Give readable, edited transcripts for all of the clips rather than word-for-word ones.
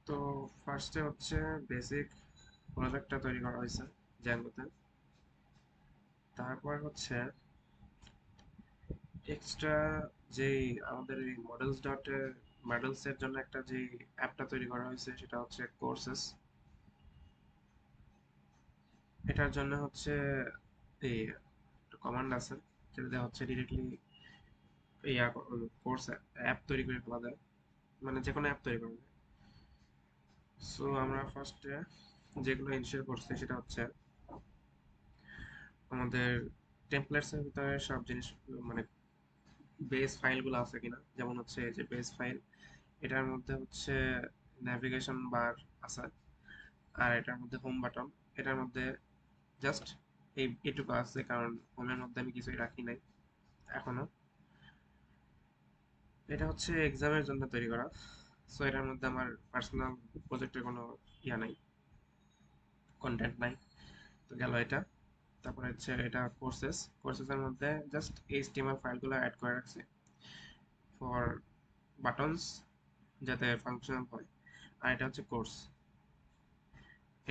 তো ফার্স্টে হচ্ছে বেসিক প্রজেক্টটা তৈরি করা হয়েছে জ্যাঙ্গোতে। তারপর হচ্ছে এক্সট্রা যেই আমাদের এই মডেলস এর জন্য একটা যে অ্যাপটা তৈরি করা হয়েছে সেটা হচ্ছে কোর্সেস। এটার জন্য হচ্ছে এই কমান্ড আছে যেটা হচ্ছে ডিরেক্টলি এই কোর্স অ্যাপ তৈরি করে ফেলা যায়, মানে যে কোনো অ্যাপ তৈরি করা যায়। সো আমরা ফার্স্টে যেগুলো ইনস্টল করছি সেটা হচ্ছে আমাদের টেমপ্লেটসের ভিতরে সব জিনিস, মানে বেস ফাইলগুলো আছে কিনা, যেমন হচ্ছে এই যে বেস ফাইল, এটার মধ্যে হচ্ছে ন্যাভিগেশন বার আছে, আর এটার মধ্যে হোম বাটন, এটার মধ্যে জাস্ট এটুকু আছে কারণ হোমের মধ্যে আমি কিছুই রাখি নাই এখনো। এটা হচ্ছে এক্সামের জন্য তৈরি করা। সো এটার মধ্যে আমার পার্সোনাল প্রজেক্টের কোনো ইয়া নাই, কন্টেন্ট নাই। তো গেল এটা। তারপরে হচ্ছে এটা কোর্সেসের মধ্যে জাস্ট এইচটিএমএল ফাইলগুলো অ্যাড করে রাখছি ফর বাটনস, যাতে ফাংশনাল হয়। আর এটা হচ্ছে কোর্স,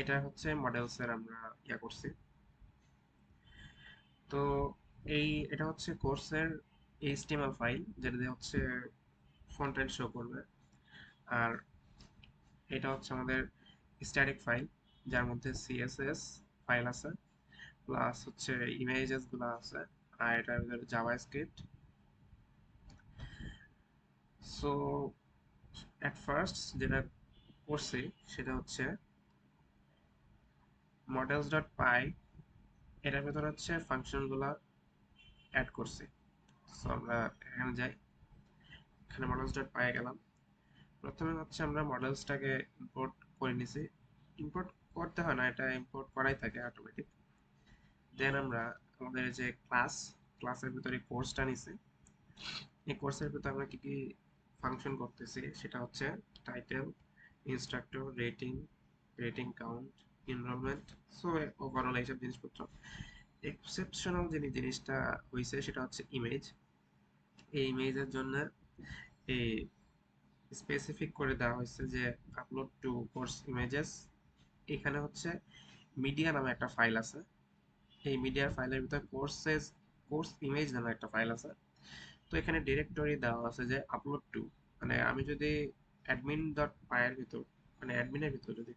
এটা হচ্ছে মডেলসের আমরা ইয়া করছি। তো এটা হচ্ছে কোর্সের এইচটিএমএল ফাইল, যেটা দিয়ে হচ্ছে ফ্রন্ট এন্ড শো করবে। আর এটা হচ্ছে আমাদের স্ট্যাটিক ফাইল, যার মধ্যে সিএসএস ফাইল আছে, প্লাস হচ্ছে ইমেজেস গুলো আছে, আর এটার ভিতরে Java script. So at first যেটা করছি সেটা হচ্ছে মডেলস ডট পাই, এটার ভিতরে হচ্ছে ফাংশনগুলো অ্যাড করছি। সো আমরা এখানে যাই, এখানে মডেলস ডট পাই গেলাম। প্রথমে হচ্ছে আমরা মডেলসটাকে ইম্পোর্ট করে নিছি। ইম্পোর্ট করতে হয় না, এটা ইম্পোর্ট করাই থাকে অটোমেটিক। দেন আমরা আমাদের যে ক্লাসের ভিতরে কোর্সটা নিছি, এই কোর্সের ভিতরে আমরা কি কি ফাংশন করতেছি সেটা হচ্ছে title, instructor, rating, rating count, enrolment. So overall এইসব জিনিসপত্র। এক্সেপশনাল যে জিনিসটা হয়েছে সেটা হচ্ছে ইমেজ। এই ইমেজের জন্য এই স্পেসিফিক করে দেওয়া হয়েছে যে আপলোড টু কোর্স ইমেজেস। এখানে হচ্ছে মিডিয়া নামে একটা ফাইল আছে, এই মিডিয়ার ফাইলের ভিতরে কোর্স ইমেজ নামে একটা ফাইল আছে। তো এখানে ডিরেক্টরি দেওয়া আছে যে আপলোড টু, মানে আমি যদি অ্যাডমিন ডট পায়ের ভিতর, মানে অ্যাডমিনের ভিতর যদি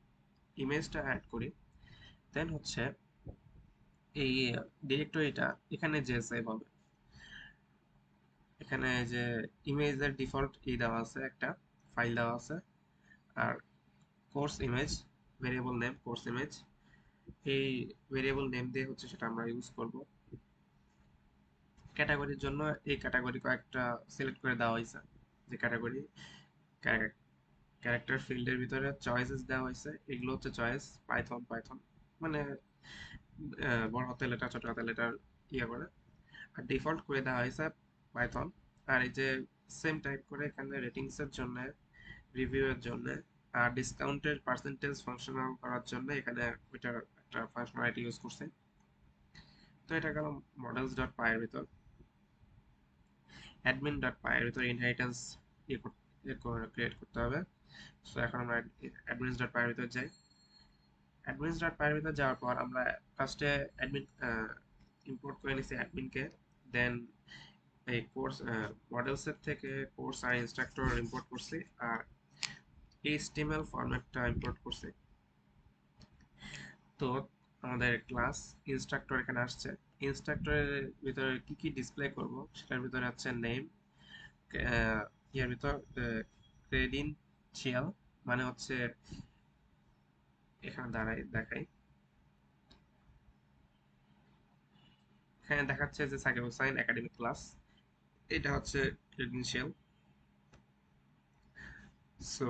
ইমেজটা অ্যাড করি, দেন হচ্ছে এই ডিরেক্টরিটা এখানে যে সেভ হবে। এখানে যে ইমেজের ডিফল্ট দেওয়া আছে, একটা ফাইল দেওয়া আছে। আর course image, variable name course image, এই ভেরিয়েবল নেম দিয়ে হচ্ছে সেটা আমরা ইউজ করব। ক্যাটাগরির জন্য এই ক্যাটাগরি কয়েকটা সিলেক্ট করে দেওয়া হয়েছে, যে ক্যাটাগরি ক্যারেক্টার ফিল্ডের ভিতরে চয়েসেস দেওয়া হয়েছে, এগুলো হচ্ছে চয়েস পাইথন পাইথন, মানে বড় হাতের লেটার ছোট হাতের লেটার ইয়ে করে। আর ডিফল্ট করে দেওয়া হয়েছে পাইথন। আর এই যে সেম টাইপ করে এখানে রেটিংস এর জন্য, রিভিউ এর জন্য, আর ডিসকাউন্টের পার্সেন্টেজ ফাংশনাল করার জন্য এখানে ওইটার একটা ফাংশনালিটি ইউজ করছে। তো এটা গেল মডেলস ডট পাই এর ভিতর। অ্যাডমিন ডট পাই এর ভিতর ইনহেরিটেন্স ক্রিয়েট করতে হবে। সো এখন আমরা অ্যাডমিন ডট পাই এর ভিতর যাই। অ্যাডমিন ডট পাই এর ভিতর যাওয়ার পর আমরা ফার্স্টে অ্যাডমিন ইম্পোর্ট করে নিছি অ্যাডমিনকে। দেন এই কোর্স মডেলস এর থেকে কোর্স আর ইনস্ট্রাক্টর ইম্পোর্ট করছি, আর এইচটিএমএল ফরম্যাটটা ইম্পোর্ট করছি। তো আমাদের ক্লাস ইনস্ট্রাক্টর এখানে আসছে। ইনস্ট্রাক্টরের ভিতরে কি কি ডিসপ্লে করব সেটার ভিতরে আছে নেম, ইয়ার ভিতর ক্রেডেনশিয়াল, মানে হচ্ছে এখানে দেখাই, এখানে দেখাচ্ছে যে সাকিব হুসাইন একাডেমিক ক্লাস, এটা হচ্ছে ক্রেডেনশিয়াল। সো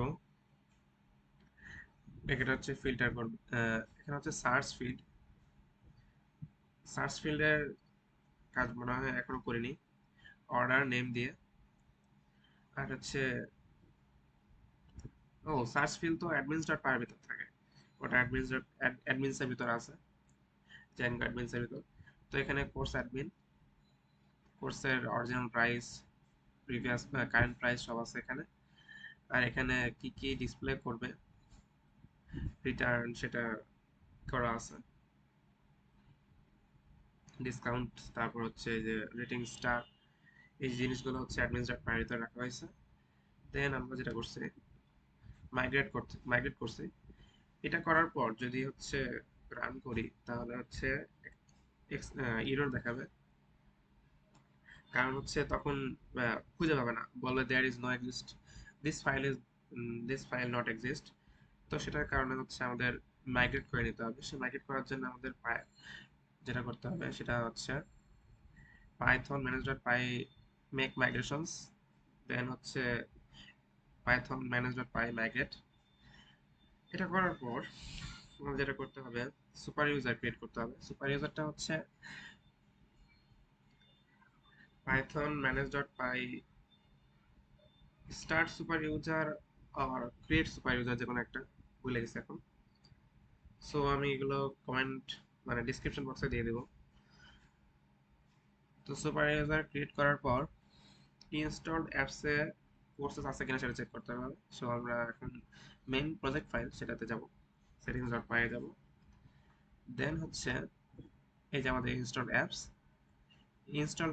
এটা হচ্ছে ফিল্টার করব। এখানে হচ্ছে সার্চ ফিল্ডের কাজ মনে হয় এখনো করিনি, অর্ডার নেম দিয়ে। আর হচ্ছে সার্চ ফিল্ড তো অ্যাডমিনস ডট পার ভিতর থাকে, ওটা অ্যাডমিনস এর ভিতর আছে, জ্যাঙ্গো অ্যাডমিনস এর ভিতর। তো এখানে কোর্স অ্যাডমিন, কোর্সের original price, previous current price সব আছে এখানে। আর এখানে কি কি ডিসপ্লে করবে রিটার্ন সেটা করা আছে, ডিসকাউন্ট, তারপর হচ্ছে যে রেটিং স্টার, এই জিনিসগুলো হচ্ছে অ্যাডমিনিস্ট্রেটর ভিতরে রাখা হয়েছে। দেন আমরা যেটা করছি, মাইগ্রেট করছি। এটা করার পর যদি হচ্ছে রান করি তাহলে হচ্ছে এরর দেখাবে, কারণ হচ্ছে তখন খুঁজে পাবে না, বলবে there is no exist, this file is this file not exist. তো সেটার কারণে হচ্ছে আমাদের মাইগ্রেট করে নিতে হবে। সে মাইগ্রেট করার জন্য আমাদের যেটা করতে হবে সেটা হচ্ছে পাইথন manage.py মেক মাইগ্রেশনস, দেন হচ্ছে পাইথন manage.py migrate। এটা করার পর আমাদের যেটা করতে হবে, সুপার ইউজার ক্রিয়েট করতে হবে। সুপার ইউজারটা হচ্ছে Python manage.py start super user আর ক্রিয়েট সুপার ইউজার, যে কোনো একটা, ভুলে গেছি এখন। সো আমি এগুলো কমেন্ট মানে ডিসক্রিপশন বক্সে দিয়ে দেবো। তো সুপার ইউজার ক্রিয়েট করার পর ইনস্টলড অ্যাপসে কোর্সেস আছে কিনা সেটা চেক করতে হবে। সো আমরা এখন মেইন প্রজেক্ট ফাইল সেটাতে যাব, সেটিংস ডট পাই যাব। দেন হচ্ছে এই যে আমাদের ইনস্টলড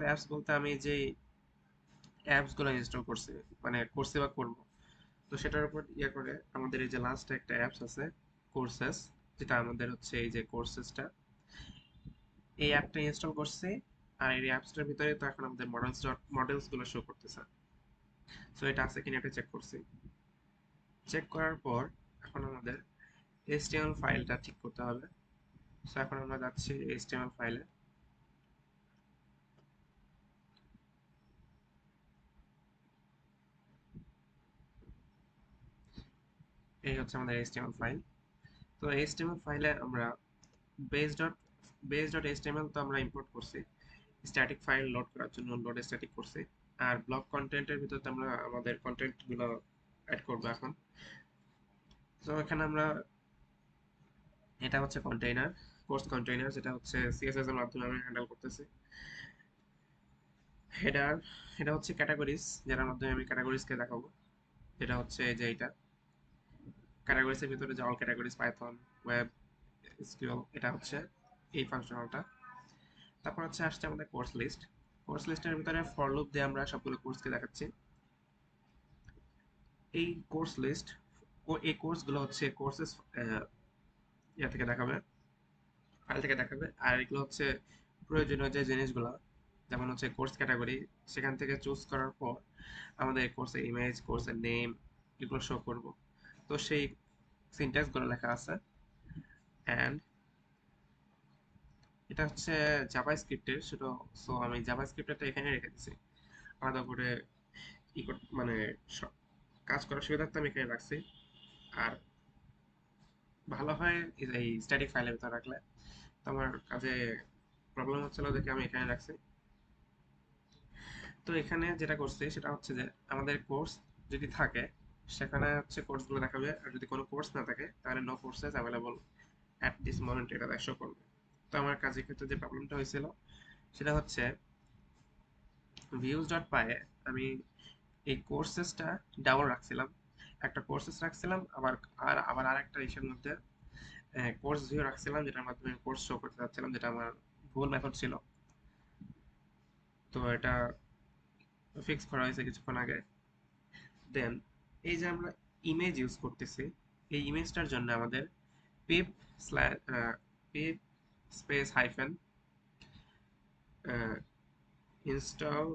অ্যাপস বলতে আমি যে অ্যাপসগুলো ইনস্টল করছি, মানে করছি বা করব, তো সেটার উপর ইয়ে করে আমাদের এই যে লাস্ট একটা অ্যাপস আছে কোর্সেস, যেটা আমাদের হচ্ছে এই যে কোর্সেসটা, এই অ্যাপটা ইনস্টল করছি। আর এই অ্যাপসটার ভিতরে তো এখন আমাদের মডেলস গুলো শো করতেছে। সো এটা আছে কিনা এটা চেক করছি। চেক করার পর এখন আমাদের HTML ফাইলটা ঠিক করতে হবে। সো এখন আমরা যাচ্ছি HTML ফাইলে। এই হচ্ছে আমাদের HTML ফাইল। তো HTML ফাইলে আমরা বেস ডট html তো আমরা ইম্পোর্ট করছি, স্ট্যাটিক ফাইল লোড করার জন্য লোড স্ট্যাটিক করছি। আর ব্লক কন্টেন্টের ভিতরে আমরা আমাদের কন্টেন্ট গুলো অ্যাড করবো এখন। তো এখানে আমরা, এটা হচ্ছে কন্টেইনার, কোর্স কন্টেইনার, যেটা হচ্ছে সিএসএস এর মাধ্যমে আমি হ্যান্ডেল করতেছি। হেডার, এটা হচ্ছে ক্যাটাগরিজ, যেটার মাধ্যমে আমি ক্যাটাগরিজকে দেখাবো। এটা হচ্ছে যে এটা ক্যাটাগরিজের ভিতরে যে all categories Python web SQL, এটা হচ্ছে এই ফাংশনালটা। তারপর হচ্ছে আসছে আমাদের কোর্স লিস্ট। কোর্স লিস্টের ভিতরে ফর লুপ দিয়ে আমরা সবগুলো কোর্সকে দেখাচ্ছি। এই কোর্স লিস্ট ও এই কোর্সগুলো হচ্ছে কোর্সেস ইয়া থেকে দেখাবে, ফাইল থেকে দেখাবে। আর এগুলো হচ্ছে প্রয়োজনীয় যে জিনিসগুলো, যেমন হচ্ছে কোর্স ক্যাটাগরি, সেখান থেকে চুজ করার পর আমাদের কোর্সের ইমেজ, কোর্সের নেম, এগুলো শো করব। তো সেই সিনট্যাক্সগুলো লেখা আছে। অ্যান্ড এটা হচ্ছে জাভা স্ক্রিপ্টের, সেটা, সো আমি জাভা স্ক্রিপ্টটা এখানে রেখে দিচ্ছি আলাদা করে মানে কাজ করার সুবিধার্থে আমি এখানে রাখছি। আর ভালো হয় এই স্ট্যাটিক ফাইলের ভিতরে রাখলে, তো আমার কাজে প্রবলেম হচ্ছিল দেখে আমি এখানে রাখছি। তো এখানে যেটা করছি সেটা হচ্ছে যে আমাদের কোর্স যদি থাকে সেখানে হচ্ছে কোর্সগুলো দেখাবে, আর যদি কোনো কোর্স না থাকে তাহলে no courses available at this moment এটা শো করবে। তো আমার কাজের ক্ষেত্রে যে প্রবলেমটা হয়েছিল সেটা হচ্ছে ভিউজ ডট পায়ে আমি এই কোর্সেসটা ডাউন রাখছিলাম, একটা কোর্সেস রাখছিলাম, আবার আরেকটা ইসের মধ্যে কোর্স ভিউ রাখছিলাম, যেটার মাধ্যমে কোর্স শো করতে চাচ্ছিলাম, যেটা আমার ভুল মেথড ছিল। তো এটা ফিক্স করা হয়েছে কিছুক্ষণ আগে। দেন এই যে আমরা ইমেজ ইউজ করতেছি, এই ইমেজটার জন্য আমাদের pip slash pip space hyphen install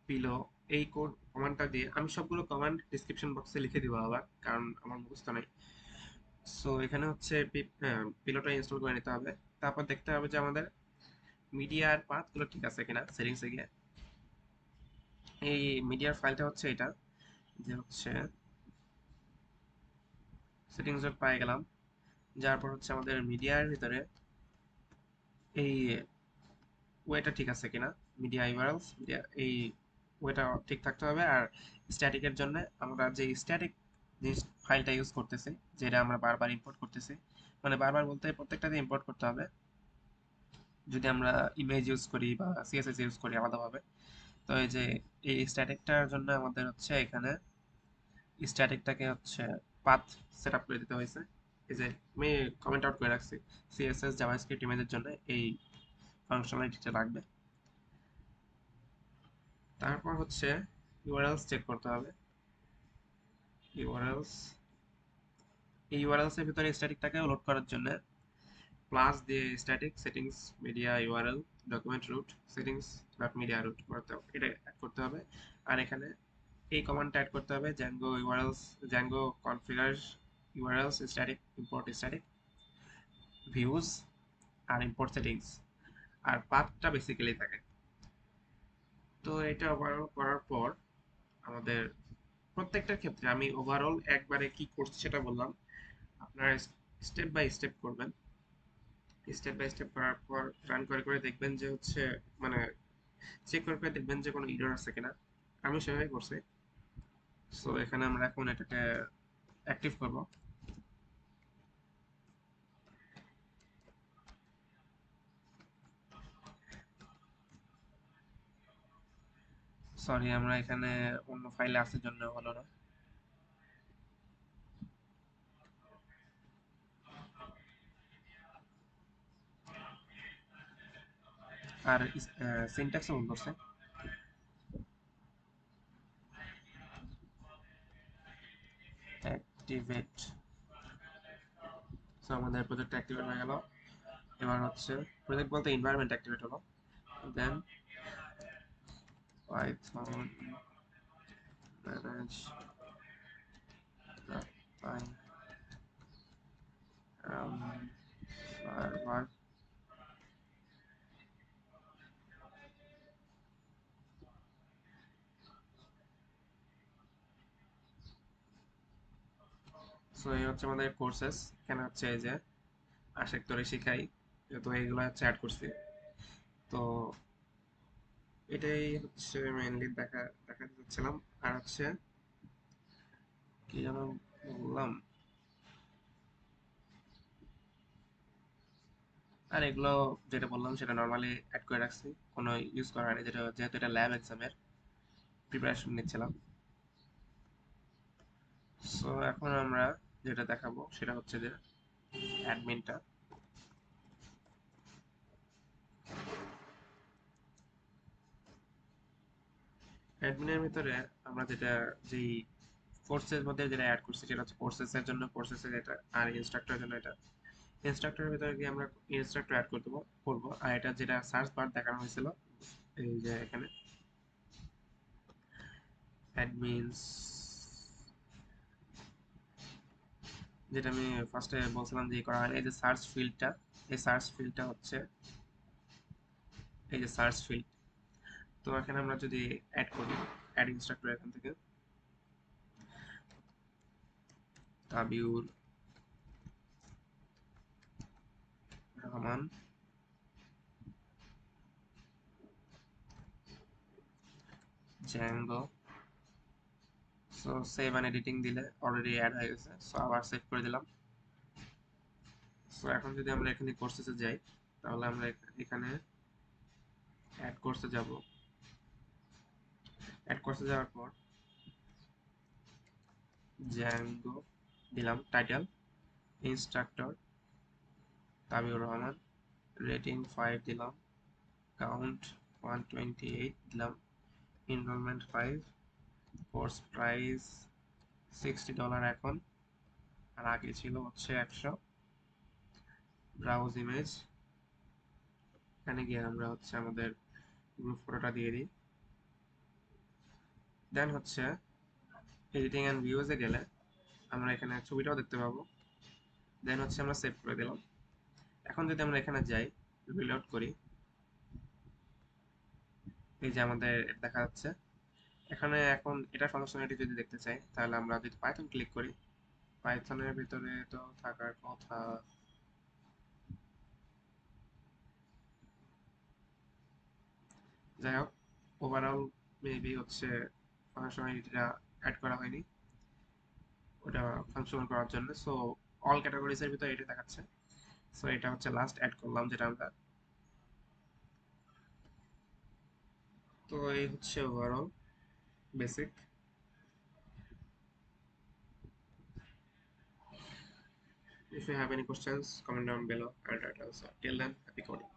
pillow, এই কোড কমান্ডটা দিয়ে, আমি সবগুলো কমান্ড ডিসক্রিপশন বক্সে লিখে দিব আবার, কারণ আমার মুখস্থ নাই। সো এখানে হচ্ছে পিলোটা ইনস্টল করে নিতে হবে। তারপর দেখতে হবে যে আমাদের মিডিয়ার পাথগুলো ঠিক আছে কিনা সেটিংসে গিয়ে। এই মিডিয়ার ফাইলটা হচ্ছে এটা, যে হচ্ছে সেটিংস ডট পাই গেলাম, যার পর হচ্ছে আমাদের মিডিয়ার ভিতরে এই ওয়েটা ঠিক আছে কিনা, মিডিয়া ইউআরএলস, মিডিয়া এই ওয়েটা ঠিক থাকতে হবে। আর স্ট্যাটিকের জন্য আমরা যে স্ট্যাটিক জিনিস ফাইলটা ইউজ করতেছি, যেটা আমরা বারবার ইম্পোর্ট করতেছি, মানে বারবার বলতে প্রত্যেকটাতে ইম্পোর্ট করতে হবে যদি আমরা ইমেজ ইউজ করি বা সিএসএস ইউজ করি আলাদাভাবে। তো এই যে এই স্ট্যাটিকটার জন্য আমাদের হচ্ছে এখানে স্ট্যাটিকটাকে হচ্ছে পাথ সেট আপ করে দিতে হয়েছে। এই যে আমি কমেন্ট আউট করে রাখছি সিএসএস জাভাস্ক্রিপ্ট ইমেজের জন্য এই ফাংশনালিটিটা লাগবে। তারপর হচ্ছে ইউআরএলস চেক করতে হবে। ইউআরএলস, এই ইউআরএলস এর ভিতরে স্ট্যাটিকটাকে লোড করার জন্য প্লাস দিয়ে static settings media URL document root settings dot media root করতে হবে, এটা অ্যাড করতে হবে। আর এখানে এই কমান্ডটা অ্যাড করতে হবে Django URLs, Django configure URLs static import static views আর ইম্পোর্ট সেটিংস, আর পাথটা বেসিক্যালি থাকে। তো এটা ওভারঅল করার পর আমাদের প্রত্যেকটার ক্ষেত্রে আমি ওভারঅল একবারে কি করছি সেটা বললাম, আপনারা স্টেপ বাই স্টেপ করবেন। স্টেপ বাই স্টেপ করার পর রান করে করে দেখবেন যে হচ্ছে মানে চেক করে করে দেখবেন যে কোনো এরর আছে কিনা। আমি সেভাবেই করছি। সো এখানে আমরা এখন এটাকে অ্যাক্টিভ করব। সরি, আমরা এখানে অন্য ফাইলে আসার জন্য হলো না। আর সিনট্যাক্সও ভুল করছে। অ্যাক্টিভেট, সো আমাদের প্রজেক্ট অ্যাক্টিভেট হয়ে গেল। এবার হচ্ছে প্রজেক্ট বলতে এনভায়রনমেন্ট অ্যাক্টিভেট হলো। দেন পাইথন ম্যানেজ সার্ভার। সো এই হচ্ছে আমাদের কোর্সেস। এখানে হচ্ছে এই যে আশেক তোরে শিখাই, তো এইগুলো হচ্ছে অ্যাড করছি। তো এটাই হচ্ছে মেইনলি দেখাতে চাচ্ছিলাম। আর হচ্ছে কি যেন বললাম, আর এগুলো যেটা বললাম সেটা নর্মালি অ্যাড করে রাখছি, কোনো ইউজ করা হয়নি, যেটা যেহেতু এটা ল্যাব এক্সামের প্রিপারেশন নিচ্ছিলাম। সো এখন আমরা যেটা দেখাবো সেটা হচ্ছে যে অ্যাডমিনটা। অ্যাডমিনের ভিতরে আমরা যেটা যেই কোর্সের মধ্যে যেটা অ্যাড করছি সেটা হচ্ছে কোর্সেসের জন্য কোর্সেসের এটা, আর ইনস্ট্রাক্টরের জন্য এটা। ইনস্ট্রাক্টরের ভিতরে গিয়ে আমরা ইনস্ট্রাক্টর অ্যাড করবো। আর এটা যেটা সার্চ বার দেখানো হয়েছিল এই যে এখানে অ্যাডমিনস, যেটা আমি ফার্স্টে বলছিলাম যে করা হয়, এই যে সার্চ ফিল্ডটা, এই সার্চ ফিল্ডটা হচ্ছে এই যে সার্চ ফিল্ড। তো এখানে আমরা যদি অ্যাড করি, অ্যাড ইনস্ট্রাক্টর, এখান থেকে Tabiur Rahman, Django. So save and editing দিলে অলরেডি অ্যাড হয়ে গেছে। সো আবার সেভ করে দিলাম। সো এখন যদি আমরা এখানে কোর্সেসে যাই, তাহলে আমরা এখানে অ্যাড কোর্সে যাব। অ্যাড কোর্সে যাওয়ার পর জ্যাঙ্গো দিলাম, টাইটেল ইনস্ট্রাক্টর তাবিউর রহমান, রেটিং 5 দিলাম, কাউন্ট 128 দিলাম, এনরোলমেন্ট 5, কোর্স প্রাইস $60 এখন, আর আগে ছিল হচ্ছে 100। ব্রাউজ ইমেজ, এখানে গিয়ে আমরা হচ্ছে আমাদের গ্রুপ ফটোটা দিয়ে দিই। দেন হচ্ছে এডিটিং অ্যান্ড ভিউজে গেলে আমরা এখানে ছবিটাও দেখতে পাবো। দেন হচ্ছে আমরা সেভ করে দিলাম। এখন যদি আমরা এখানে যাই, রিলোড করি, এই যে আমাদের দেখা যাচ্ছে এখানে। এখন এটা ফাংশনালিটি যদি দেখতে চাই, তাহলে আমরা যদি পাইথন ক্লিক করি, পাইথনের ভিতরে তো থাকার কথা। যাই হোক, ওভারঅল মেবি হচ্ছে ফাংশনালিটিটা অ্যাড করা হয়নি ওটা ফাংশনাল করার জন্য। সো অল ক্যাটাগরিজ এর ভিতরে এটা দেখাচ্ছে। সো এটা হচ্ছে লাস্ট অ্যাড করলাম যেটা আমরা। তো এই হচ্ছে overall basic. If you have any questions, comment down below. I'll try to answer. Till then, happy coding.